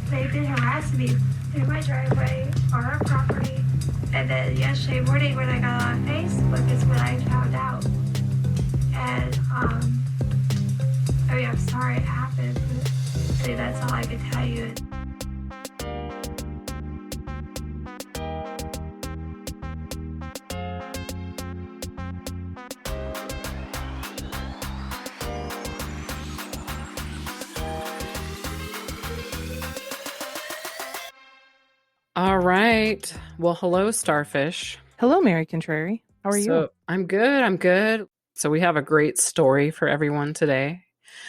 they've been harassing me through my driveway on our property. And then yesterday morning when I got on Facebook is when I found out. And, I mean, I'm sorry it happened. But, I mean, that's all I can tell you. All right. Well, hello, Starfish. Hello, Mary Contrary. How are you? I'm good. I'm good. So we have a great story for everyone today.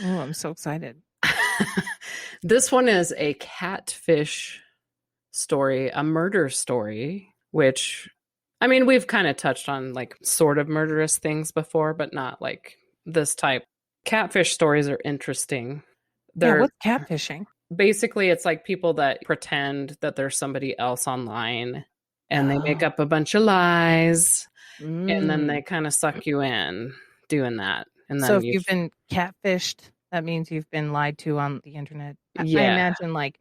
Oh, I'm so excited. This one is a catfish story, a murder story, which, I mean, we've kind of touched on like sort of murderous things before, but not like this type. Catfish stories are interesting. What's catfishing? Basically, it's like people that pretend that there's somebody else online and they make up a bunch of lies and then they kind of suck you in doing that. And then so if you've been catfished, that means you've been lied to on the internet. Yeah. I imagine like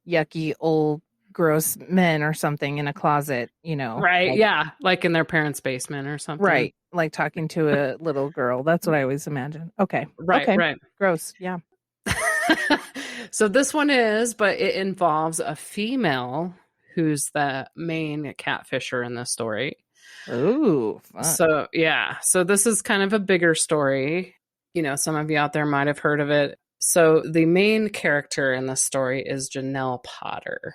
yucky old gross men or something in a closet, you know. Right. Like, yeah. Like in their parents' basement or something. Right. Like talking to a little girl. That's what I always imagine. Okay. Right. Okay. Right. Gross. Yeah. So this one is, but it involves a female who's the main catfisher in the story. Ooh, fun. So, yeah. So this is kind of a bigger story. You know, some of you out there might have heard of it. So the main character in the story is Jenelle Potter.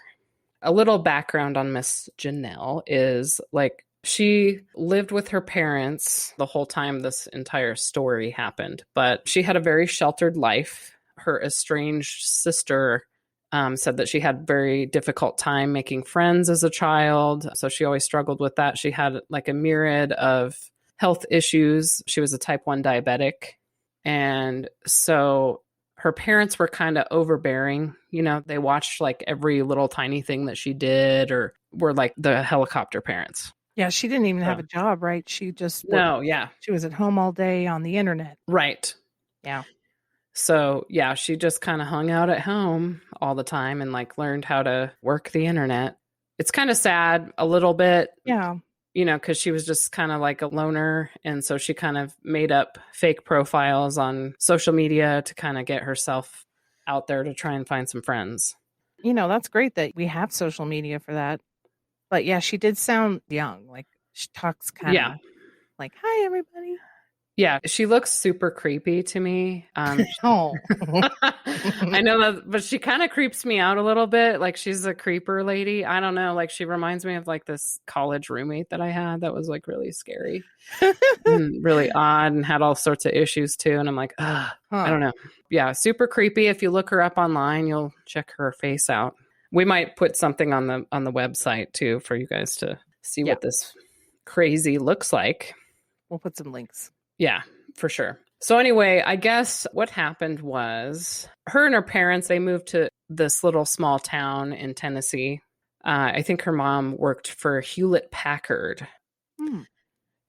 A little background on Miss Jenelle is like she lived with her parents the whole time this entire story happened, but she had a very sheltered life. Her estranged sister said that she had very difficult time making friends as a child. So she always struggled with that. She had like a myriad of health issues. She was a type 1 diabetic. And so her parents were kind of overbearing. You know, they watched like every little tiny thing that she did, or were like the helicopter parents. Yeah, she didn't even have a job, right? She just she was at home all day on the internet. Right. Yeah. So, yeah, she just kind of hung out at home all the time and like learned how to work the internet. It's kind of sad a little bit. Yeah. You know, because she was just kind of like a loner. And so she kind of made up fake profiles on social media to kind of get herself out there to try and find some friends. You know, that's great that we have social media for that. But yeah, she did sound young. Like she talks kind of like, hi, everybody. Yeah, she looks super creepy to me. Oh, I know that, but she kind of creeps me out a little bit. Like she's a creeper lady. I don't know. Like she reminds me of like this college roommate that I had that was like really scary, and really odd, and had all sorts of issues too. And I'm like, I don't know. Yeah, super creepy. If you look her up online, you'll check her face out. We might put something on the website too for you guys to see what this crazy looks like. We'll put some links. Yeah, for sure. So anyway, I guess what happened was her and her parents, they moved to this little small town in Tennessee. I think her mom worked for Hewlett Packard.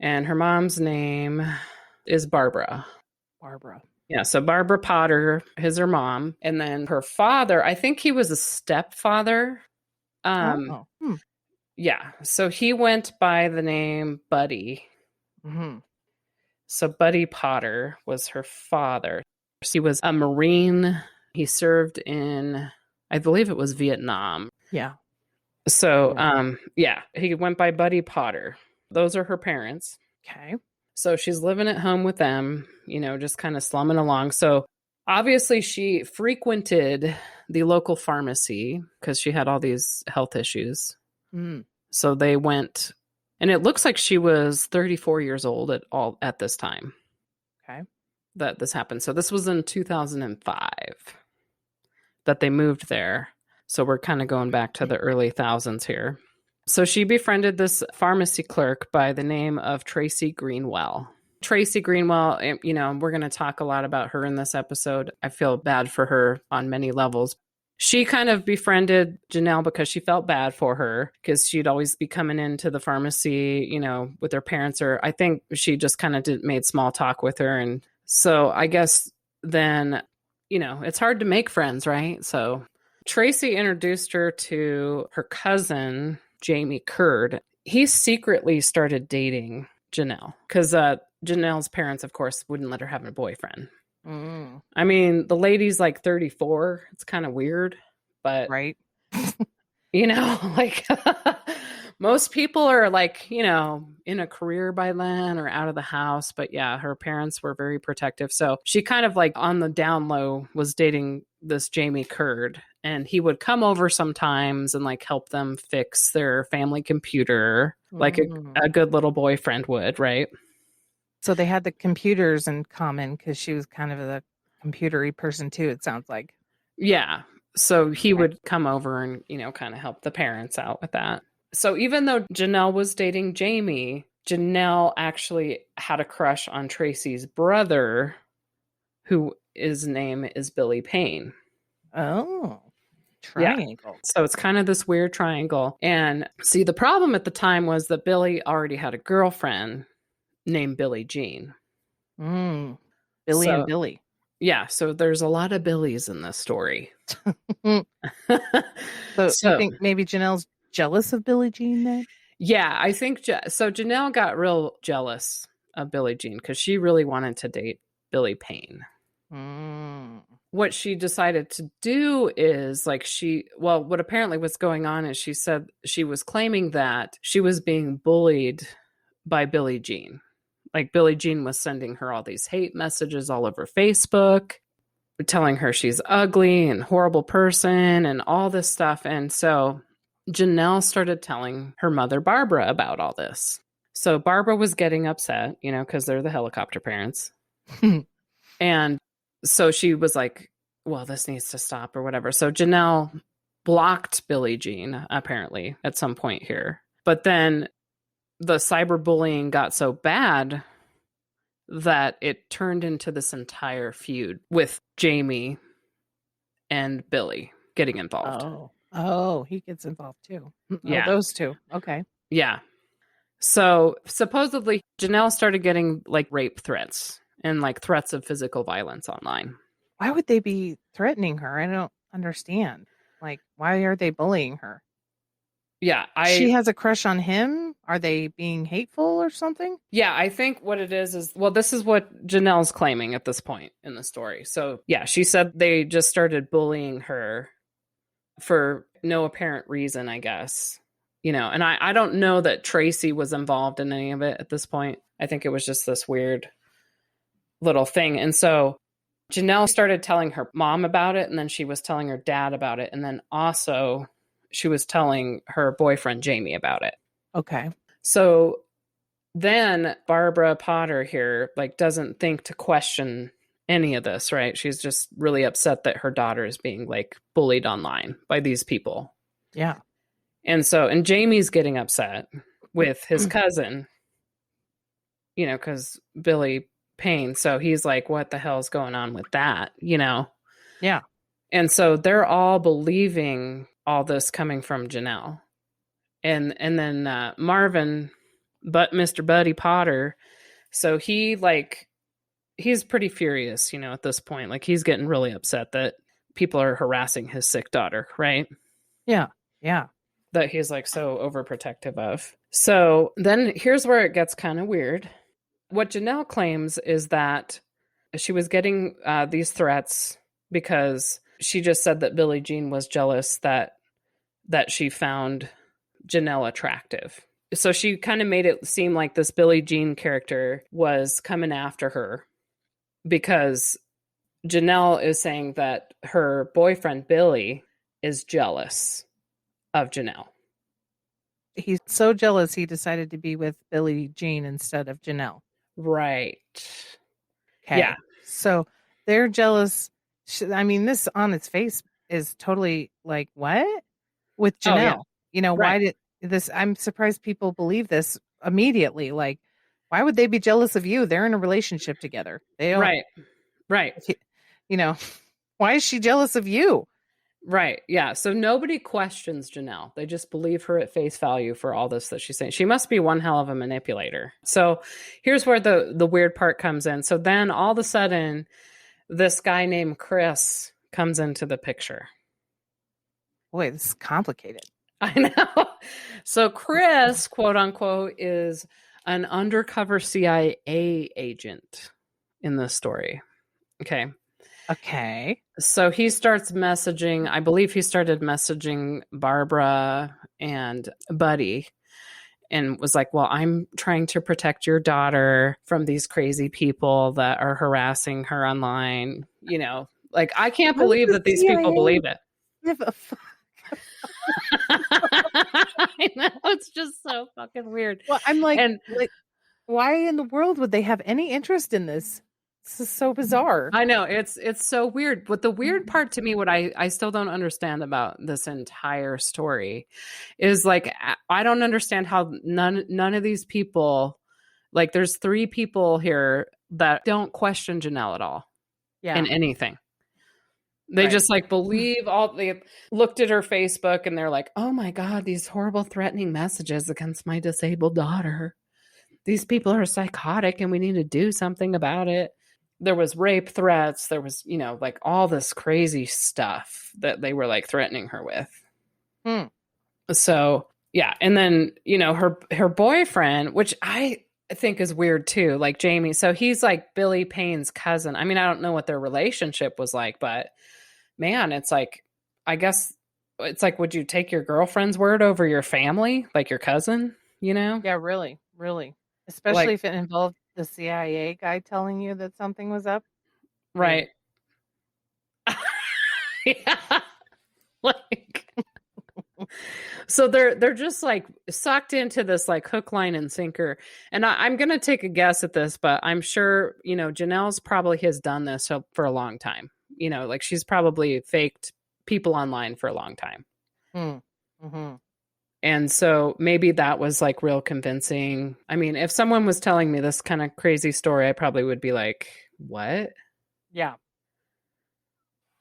And her mom's name is Barbara. Barbara. Yeah, so Barbara Potter is her mom. And then her father, I think he was a stepfather. Yeah, so he went by the name Buddy. Mm-hmm. So Buddy Potter was her father. He was a Marine. He served in, I believe it was Vietnam. Yeah. So, he went by Buddy Potter. Those are her parents. Okay. So she's living at home with them, you know, just kind of slumming along. So obviously she frequented the local pharmacy because she had all these health issues. So they went... And it looks like she was 34 years old at this time. Okay. That this happened. So this was in 2005 that they moved there. So we're kind of going back to the early thousands here. So she befriended this pharmacy clerk by the name of Tracy Greenwell. Tracy Greenwell, you know, we're going to talk a lot about her in this episode. I feel bad for her on many levels. She kind of befriended Jenelle because she felt bad for her because she'd always be coming into the pharmacy, you know, with her parents, or I think she just kind of made small talk with her. And so I guess then, you know, it's hard to make friends, right? So Tracy introduced her to her cousin, Jamie Curd. He secretly started dating Jenelle because Janelle's parents, of course, wouldn't let her have a boyfriend. Mm. I mean, the lady's like 34. It's kind of weird, but Right. like most people are like, in a career by then or out of the house. But yeah, her parents were very protective. So she kind of like on the down low was dating this Jamie Curd, and he would come over sometimes and like help them fix their family computer like a good little boyfriend would, right? So they had the computers in common because she was kind of a computery person too, it sounds like. Yeah. So he would come over and, kind of help the parents out with that. So even though Jenelle was dating Jamie, Jenelle actually had a crush on Tracy's brother, who his name is Billy Payne. Oh, triangle. Yeah. So it's kind of this weird triangle. And see, the problem at the time was that Billy already had a girlfriend named Billie Jean. Billy So, and Billy. Yeah. So there's a lot of Billies in this story. So you think maybe Janelle's jealous of Billie Jean then? Yeah, I think so. Jenelle got real jealous of Billie Jean because she really wanted to date Billy Payne. What she decided to do is what apparently was going on is she said she was claiming that she was being bullied by Billie Jean. Like Billie Jean was sending her all these hate messages all over Facebook, telling her she's ugly and horrible person and all this stuff. And so Jenelle started telling her mother, Barbara, about all this. So Barbara was getting upset, because they're the helicopter parents. And so she was like, well, this needs to stop or whatever. So Jenelle blocked Billie Jean, apparently, at some point here. But then the cyberbullying got so bad that it turned into this entire feud with Jamie and Billy getting involved. Oh, he gets involved too. Yeah. Oh, those two. Okay. Yeah. So supposedly Jenelle started getting like rape threats and like threats of physical violence online. Why would they be threatening her? I don't understand. Like, why are they bullying her? Yeah. She has a crush on him. Are they being hateful or something? Yeah, I think what it is, this is what Janelle's claiming at this point in the story. So yeah, she said they just started bullying her for no apparent reason, I guess. And I don't know that Tracy was involved in any of it at this point. I think it was just this weird little thing. And so Jenelle started telling her mom about it, and then she was telling her dad about it. And then also she was telling her boyfriend, Jamie, about it. Okay. So then Barbara Potter here, doesn't think to question any of this, right? She's just really upset that her daughter is being, bullied online by these people. Yeah. And Jamie's getting upset with his cousin, because Billy Payne. So he's like, what the hell's going on with that, Yeah. And so they're all believing all this coming from Jenelle. And then Marvin, but Mr. Buddy Potter, so he's pretty furious, at this point. He's getting really upset that people are harassing his sick daughter, right? Yeah. Yeah. That he's so overprotective of. So then here's where it gets kind of weird. What Jenelle claims is that she was getting these threats because she just said that Billie Jean was jealous that she found Jenelle attractive. So she kind of made it seem like this Billie Jean character was coming after her because Jenelle is saying that her boyfriend Billy is jealous of Jenelle. He's so jealous he decided to be with Billie Jean instead of Jenelle. Right. Okay. Yeah. So they're jealous. I mean, this on its face is totally like, what? With Jenelle. Right. Why did this? I'm surprised people believe this immediately. Like, why would they be jealous of you? They're in a relationship together. They don't, Right. Why is she jealous of you? Right. Yeah. So nobody questions Jenelle. They just believe her at face value for all this that she's saying. She must be one hell of a manipulator. So here's where the weird part comes in. So then all of a sudden, this guy named Chris comes into the picture. Boy, this is complicated. I know. So Chris, quote unquote, is an undercover CIA agent in this story. Okay. Okay. So he starts messaging, I believe he started messaging Barbara and Buddy and was like, well, I'm trying to protect your daughter from these crazy people that are harassing her online. You know, like, I can't Why would believe the that these people CIA believe it. give a fuck? I know, it's just so fucking weird. Well, I'm like, And why in the world would they have any interest in this? This is so bizarre. I know it's so weird. But the weird part to me, what I still don't understand about this entire story is like, I don't understand how none of these people, like, there's 3 people here that don't question Jenelle at all Yeah. in anything. They Right. just like believe all. They looked at her Facebook and they're like, oh my God, these horrible threatening messages against my disabled daughter. These people are psychotic and we need to do something about it. There was rape threats. There was, like, all this crazy stuff that they were like threatening her with. So yeah. And then, her boyfriend, which I think is weird too, like Jamie. So he's like Billy Payne's cousin. I mean, I don't know what their relationship was like, but man, it's like, I guess it's like, would you take your girlfriend's word over your family, like your cousin, Yeah, really. Especially Like, if it involved the CIA guy telling you that something was up. right. Yeah. Like, so they're just like sucked into this like hook, line, and sinker. And I'm gonna take a guess at this, but I'm sure Janelle's probably has done this for a long time. Like, she's probably faked people online for a long time. Mm-hmm. And so maybe that was like real convincing. I mean, if someone was telling me this kind of crazy story, I probably would be like, what? Yeah.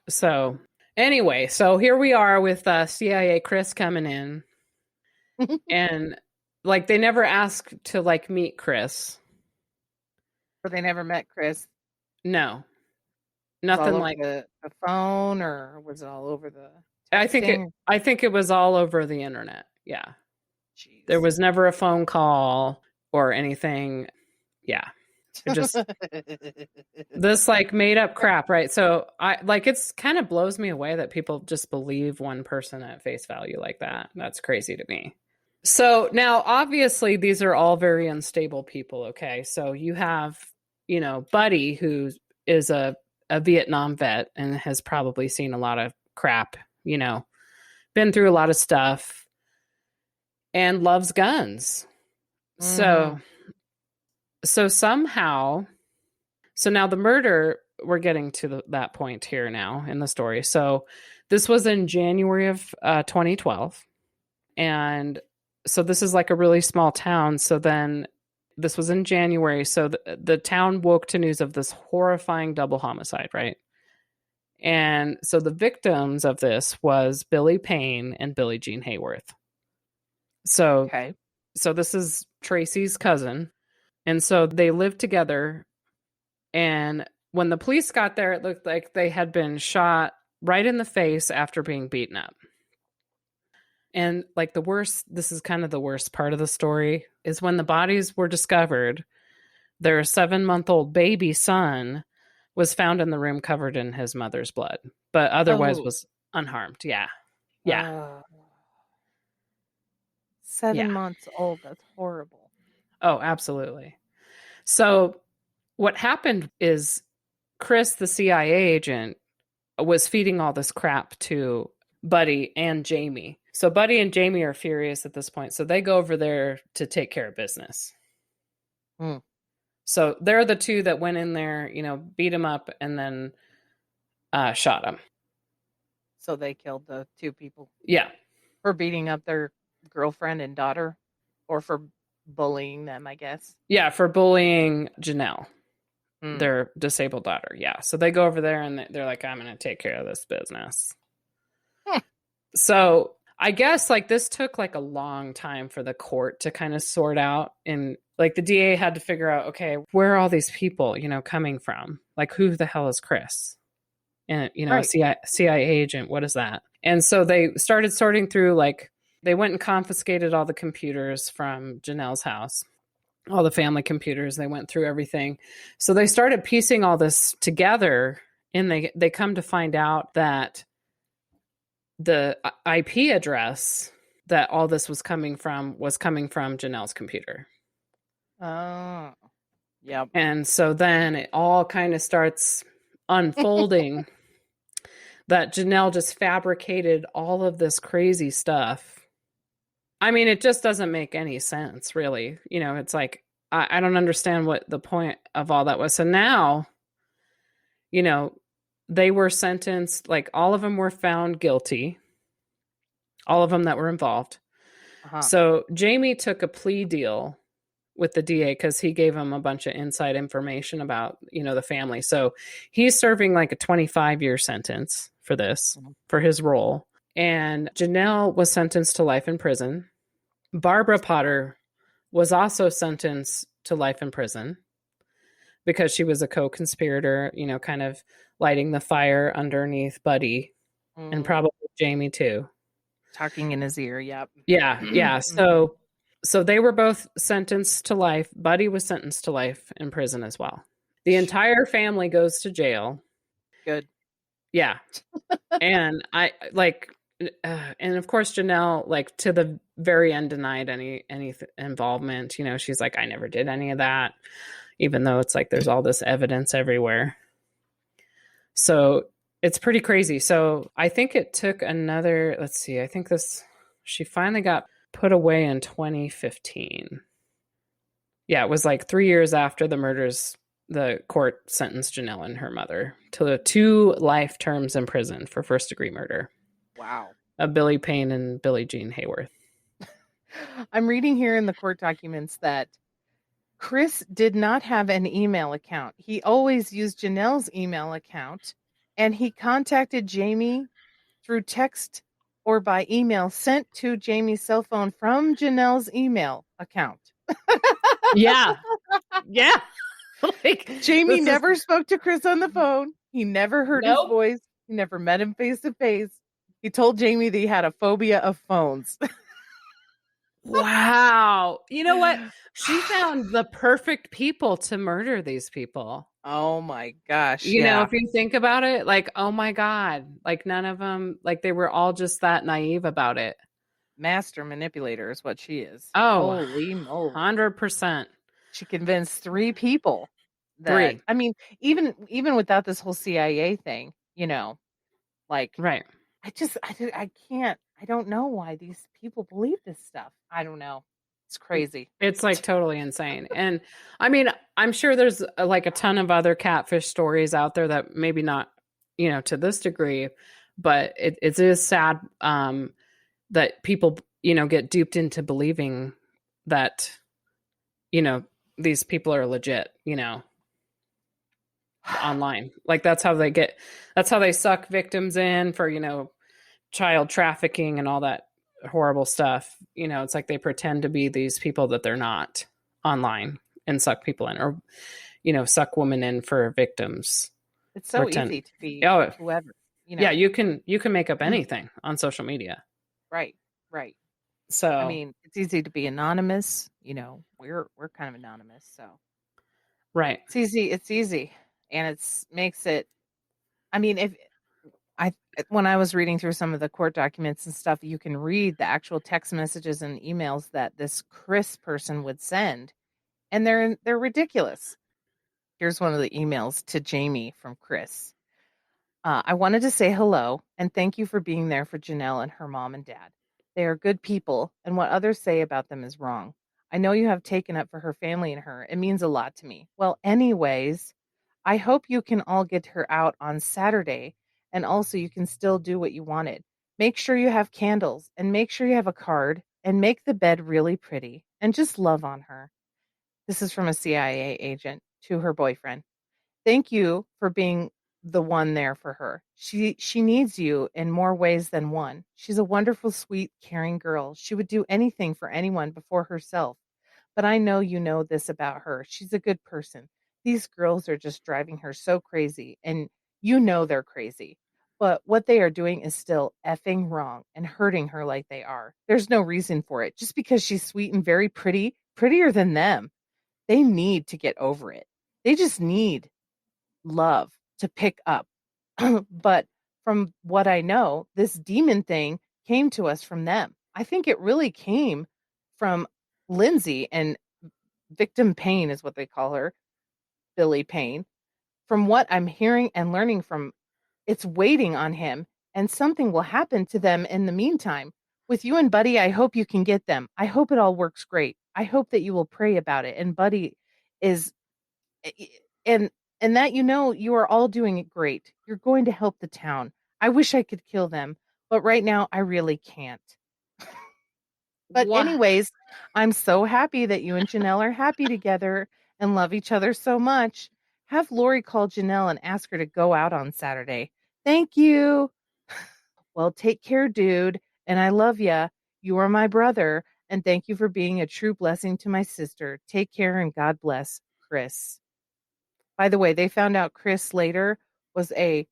So anyway, so here we are with CIA Chris coming in. And like, they never asked to like meet Chris. Or they never met Chris. No. Nothing like the phone, or was it all over the texting? I think it was all over the internet. Yeah. Jeez. There was never a phone call or anything. Yeah. It just this like made up crap, right? So it's kind of blows me away that people just believe one person at face value like that. That's crazy to me. So now obviously these are all very unstable people, okay? So you have, Buddy, who is a Vietnam vet and has probably seen a lot of crap, been through a lot of stuff and loves guns. So somehow, so now the murder, we're getting to that point here now in the story. So this was in January of 2012. And so this is like a really small town. So then this was in January. So the town woke to news of this horrifying double homicide, right? And so the victims of this was Billy Payne and Billie Jean Hayworth. So, so this is Tracy's cousin. And so they lived together. And when the police got there, it looked like they had been shot right in the face after being beaten up. And like this is kind of the worst part of the story, is when the bodies were discovered, their 7-month-old baby son was found in the room covered in his mother's blood, but otherwise was unharmed. Yeah. Yeah. 7 months old. That's horrible. Oh, absolutely. So what happened is Chris, the CIA agent, was feeding all this crap to Buddy and Jamie. So Buddy and Jamie are furious at this point. So they go over there to take care of business. So they're the two that went in there, beat him up and then shot him. So they killed the 2 people? Yeah. For beating up their girlfriend and daughter? Or for bullying them, I guess? Yeah, for bullying Jenelle, their disabled daughter. Yeah. So they go over there and they're like, I'm going to take care of this business. So I guess like this took like a long time for the court to kind of sort out, and like the DA had to figure out, okay, where are all these people, coming from? Like, who the hell is Chris? And, right. CIA agent, what is that? And so they started sorting through, like, they went and confiscated all the computers from Janelle's house, all the family computers. They went through everything. So they started piecing all this together, and they come to find out that the IP address that all this was coming from Janelle's computer. Oh, yep. And so then it all kind of starts unfolding that Jenelle just fabricated all of this crazy stuff. I mean, it just doesn't make any sense, really. You know, it's like, I don't understand what the point of all that was. So now, you know, they were sentenced, like all of them were found guilty, all of them that were involved. Uh-huh. So Jamie took a plea deal with the DA because he gave him a bunch of inside information about, you know, the family. So he's serving like a 25-year sentence for this, for his role. And Jenelle was sentenced to life in prison. Barbara Potter was also sentenced to life in prison because she was a co-conspirator, you know, kind of lighting the fire underneath Buddy and probably Jamie too. Talking in his ear, yep. Yeah. So they were both sentenced to life. Buddy was sentenced to life in prison as well. The entire family goes to jail. Good. Yeah. And and of course Jenelle, like, to the very end, denied any involvement. You know, she's like, I never did any of that, even though it's like there's all this evidence everywhere. So it's pretty crazy. So I think it took another, let's see, I think she finally got put away in 2015. Yeah, it was like 3 years after the murders. The court sentenced Jenelle and her mother to 2 life terms in prison for first-degree murder. Wow. Of Billy Payne and Billie Jean Hayworth. I'm reading here in the court documents that Chris did not have an email account. He always used Janelle's email account, and he contacted Jamie through text or by email sent to Jamie's cell phone from Janelle's email account. Yeah. Like, Jamie never spoke to Chris on the phone. He never heard his voice. He never met him face to face. He told Jamie that he had a phobia of phones. Wow. You know what? She found the perfect people to murder these people. Oh my gosh. You know, if you think about it, like, oh my God, like none of them, like they were all just that naive about it. Master manipulator is what she is. Oh, holy moly. 100%. She convinced 3 people. I mean, even without this whole CIA thing, you know, like, right. I can't, I don't know why these people believe this stuff. I don't know. It's crazy. It's like totally insane. And I mean, I'm sure there's like a ton of other catfish stories out there that maybe not, you know, to this degree, but it is sad that people, you know, get duped into believing that, you know, these people are legit, you know, online. Like that's how they suck victims in for, you know, child trafficking and all that horrible stuff. You know, it's like they pretend to be these people that they're not online and suck people in, or, you know, suck women in for victims. It's so easy to be whoever, you know. Yeah, you can make up anything on social media. Right. So I mean, it's easy to be anonymous, you know. We're kind of anonymous, so right. It's easy. And makes it, I mean, when I was reading through some of the court documents and stuff, you can read the actual text messages and emails that this Chris person would send, and they're ridiculous. Here's one of the emails to Jamie from Chris. I wanted to say hello and thank you for being there for Jenelle and her mom and dad. They are good people, and what others say about them is wrong. I know you have taken up for her family and her. It means a lot to me. Well, anyways, I hope you can all get her out on Saturday, and also you can still do what you wanted. Make sure you have candles, and make sure you have a card, and make the bed really pretty, and just love on her. This is from a CIA agent to her boyfriend. Thank you for being the one there for her. She needs you in more ways than one. She's a wonderful, sweet, caring girl. She would do anything for anyone before herself. But I know you know this about her. She's a good person. These girls are just driving her so crazy, and you know they're crazy. But what they are doing is still effing wrong and hurting her like they are. There's no reason for it. Just because she's sweet and very pretty, prettier than them, they need to get over it. They just need love to pick up. But from what I know, this demon thing came to us from them. I think it really came from Lindsay, and victim Payne is what they call her, Billy Payne. From what I'm hearing and learning from, it's waiting on him, and something will happen to them in the meantime. With you and Buddy, I hope you can get them. I hope it all works great. I hope that you will pray about it. And Buddy is, and that you are all doing it great. You're going to help the town. I wish I could kill them, but right now I really can't. But What? anyways, I'm so happy that you and Jenelle are happy together and love each other so much. Have Lori call Jenelle and ask her to go out on Saturday. Thank you. Well, take care, dude. And I love ya. You are my brother. And thank you for being a true blessing to my sister. Take care and God bless, Chris. By the way, they found out Chris later was a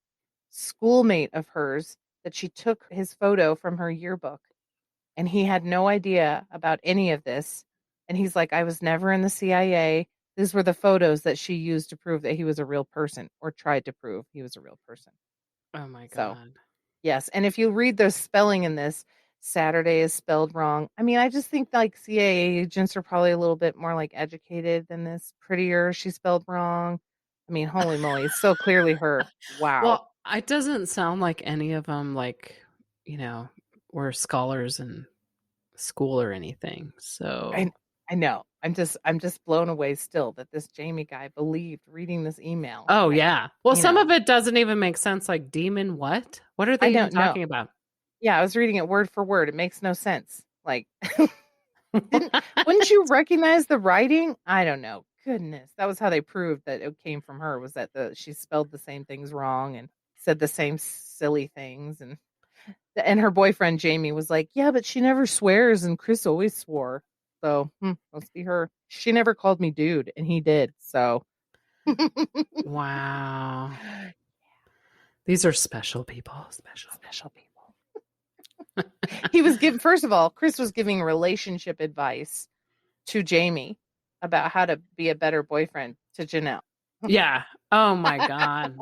schoolmate of hers, that she took his photo from her yearbook. And he had no idea about any of this. And he's like, I was never in the CIA. These were the photos that she used to prove that he was a real person, or tried to prove he was a real person. Oh my So, God. yes. And if you read the spelling in this, Saturday is spelled wrong. I mean, I just think like CIA agents are probably a little bit more like educated than this. Prettier. She spelled wrong. I mean, holy moly. It's so clearly her. Wow. Well, it doesn't sound like any of them, were scholars in school or anything. So I know. I'm just blown away still that this Jamie guy believed reading this email. Oh, yeah. Well, some know. of it doesn't even make sense. Like, demon what? What are they even talking about? Yeah, I was reading it word for word. It makes no sense. Like, wouldn't you recognize the writing? I don't know. Goodness, that was how they proved that it came from her, was that she spelled the same things wrong and said the same silly things, and her boyfriend Jamie was like, yeah, but she never swears, and Chris always swore. So must be her. She never called me dude, and he did. So Wow. These are special people. Special people. He was first of all, Chris was giving relationship advice to Jamie about how to be a better boyfriend to Jenelle. Yeah. Oh my God.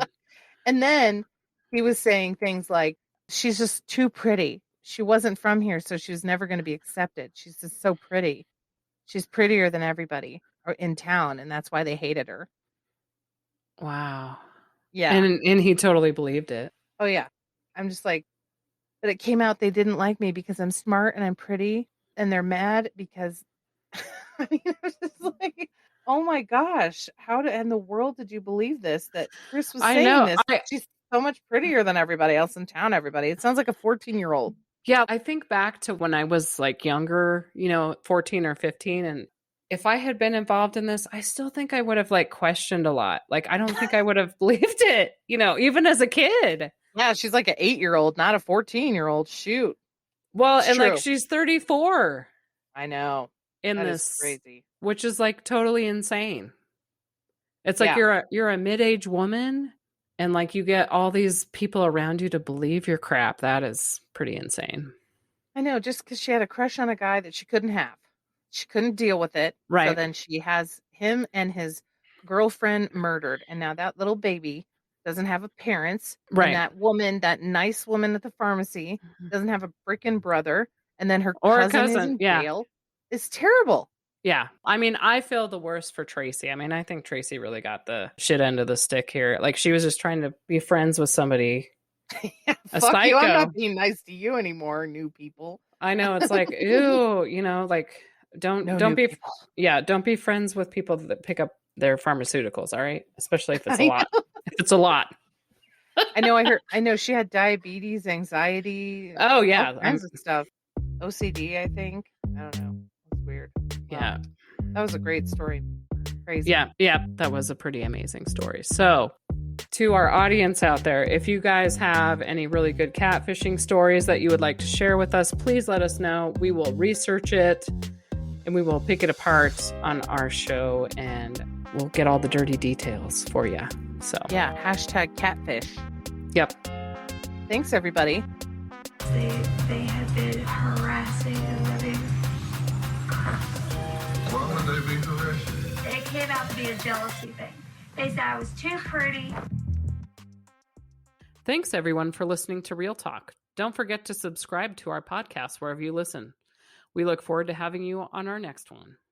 And then he was saying things like, she's just too pretty. She wasn't from here, so she was never going to be accepted. She's just so pretty. She's prettier than everybody in town, and that's why they hated her. Wow. Yeah. And he totally believed it. Oh, yeah. I'm just like, but it came out they didn't like me because I'm smart and I'm pretty, and they're mad because, I mean, it was just like, oh my gosh, how in the world did you believe this? That Chris was saying this? She's so much prettier than everybody else in town, everybody. It sounds like a 14-year-old. Yeah, I think back to when I was like younger, 14 or 15. And if I had been involved in this, I still think I would have like questioned a lot. Like, I don't think I would have believed it, even as a kid. Yeah, she's like an 8-year-old, not a 14-year-old. Shoot. Well, It's and true. like she's 34 I know. in That this, is crazy. which is like totally insane. It's like you're a mid-age woman, and like you get all these people around you to believe your crap. That is pretty insane. I know, just because she had a crush on a guy that she couldn't have. She couldn't deal with it. Right. So then she has him and his girlfriend murdered. And now that little baby doesn't have a parents. Right. And that woman, that nice woman at the pharmacy, doesn't have a freaking brother. And then her cousin is in jail. It's terrible. Yeah. I mean, I feel the worst for Tracy. I mean, I think Tracy really got the shit end of the stick here. Like, she was just trying to be friends with somebody. Yeah, fuck you. I'm not being nice to you anymore, new people. I know. It's like, ew, like, don't be, people. Yeah, don't be friends with people that pick up their pharmaceuticals. All right. Especially if it's a lot. If it's a lot. I know she had diabetes, anxiety. Oh, yeah. All kinds of stuff. OCD, I think. I don't know. It's weird. Yeah. That was a great story. Crazy. Yeah. That was a pretty amazing story. So, to our audience out there, if you guys have any really good catfishing stories that you would like to share with us, please let us know. We will research it and we will pick it apart on our show, and we'll get all the dirty details for you. So yeah, #catfish. Yep. Thanks, everybody. They had been harassing and living. Why would they be harassing? It came out to be a jealousy thing. They said I was too pretty. Thanks, everyone, for listening to Real Talk. Don't forget to subscribe to our podcast wherever you listen. We look forward to having you on our next one.